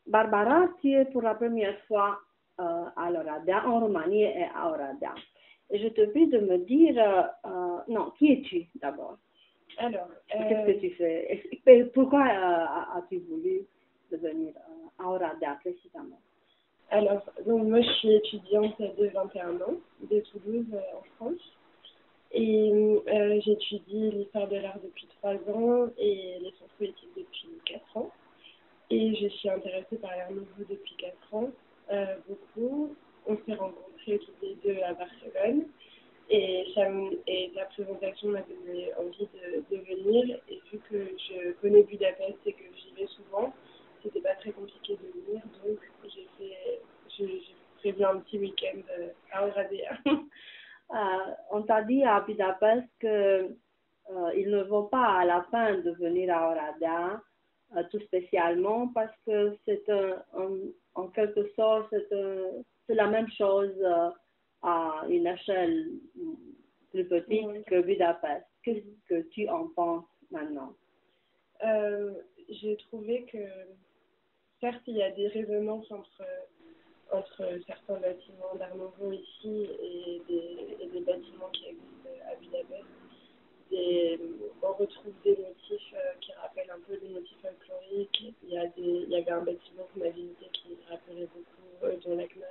Barbara, tu es pour la première fois à l'Oradea, en Roumanie et à Oradea. Et je te prie de me dire, non, qui es-tu d'abord? Alors, qu'est-ce que tu fais? Et pourquoi as-tu voulu devenir à Oradea précisément? alors, donc moi je suis étudiante de 21 ans, de Toulouse en France. Et j'étudie l'histoire de l'art depuis 3 ans et les sciences politiques depuis 4 ans. Et je suis intéressée par l'art nouveau depuis 4 ans, beaucoup. On s'est rencontrés toutes les deux à Barcelone. Et la présentation m'a donné envie de venir. Et vu que je connais Budapest et que j'y vais souvent, c'était pas très compliqué de venir. Donc j'ai prévu un petit week-end à Oradea. On t'a dit à Budapest que il ne vaut pas à la fin de venir à Oradea, tout spécialement, parce que c'est en quelque sorte c'est la même chose à une échelle plus petite Oui. que Budapest. Qu'est-ce que tu en penses maintenant? J'ai trouvé que certes il y a des résonances entre certains bâtiments d'art nouveau ici et des bâtiments qui existent à Budapest. On retrouve des motifs qui rappellent un peu des motifs folkloriques. Il y avait un bâtiment qu'on avait visité qui rappelait beaucoup John Lackner.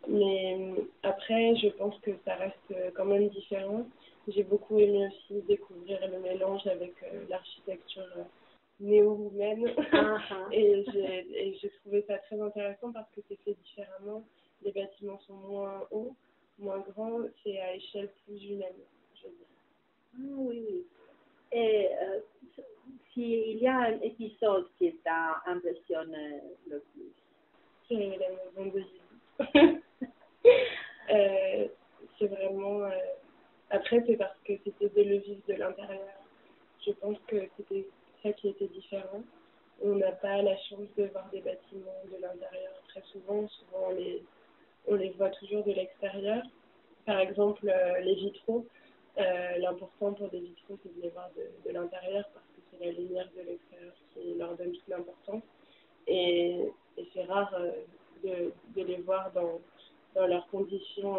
Mais après, je pense que ça reste quand même différent. J'ai beaucoup aimé aussi découvrir le mélange avec l'architecture néo-roumaine. Et j'ai trouvé ça très intéressant parce que c'est fait différemment. Les bâtiments sont moins hauts, moins grands, c'est à échelle plus humaine, je veux dire. Ah, oui, oui. Et s'il y a un épisode qui t'a impressionné le plus? C'est la maison de Yves. C'est vraiment... Après, c'est parce que c'était de le vivre de l'intérieur. Je pense que c'était ça qui était différent. On n'a pas la chance de voir des bâtiments de l'intérieur très souvent. Souvent, on les voit toujours de l'extérieur. Par exemple, les vitraux. L'important pour des vitraux, c'est de les voir de l'intérieur parce que c'est la lumière de l'extérieur qui leur donne toute l'importance. Et c'est rare de les voir dans leurs conditions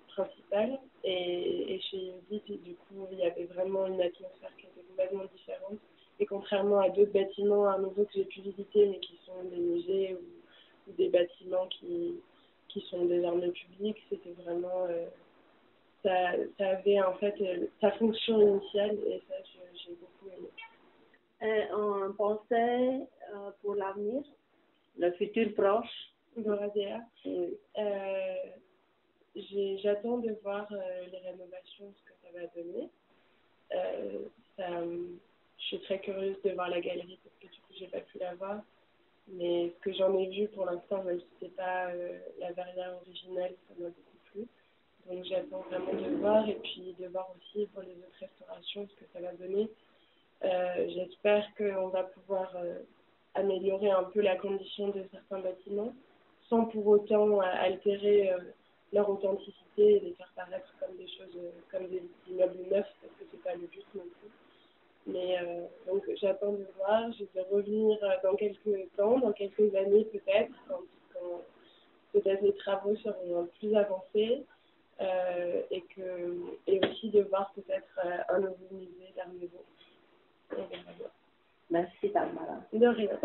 principales. Et chez Yvetot, du coup, il y avait vraiment une atmosphère qui était complètement différente. Et contrairement à d'autres bâtiments à nouveau que j'ai pu visiter, mais qui sont des musées ou des bâtiments qui sont désormais publics, c'était vraiment... ça avait en fait sa fonction initiale et ça, j'ai beaucoup aimé. Et on pensait pour l'avenir, le futur proche? D'Oradea. Oui. J'attends de voir les rénovations, ce que ça va donner. Je suis très curieuse de voir la galerie parce que du coup, j'ai pas pu la voir. Mais ce que j'en ai vu pour l'instant, même si c'est pas la verrière originelle, ça m'a beaucoup plu. Donc j'attends vraiment de voir et puis de voir aussi pour les autres restaurations ce que ça va donner. J'espère qu'on va pouvoir améliorer un peu la condition de certains bâtiments sans pour autant altérer leur authenticité et les faire paraître comme des choses, comme des immeubles neufs parce que c'est pas le but non plus. Mais donc j'attends de voir, je vais revenir dans quelques temps, dans quelques années peut-être, quand peut-être les travaux seront plus avancés et aussi de voir peut-être un nouveau musée d'art nouveau. Merci, Barbara. De rien.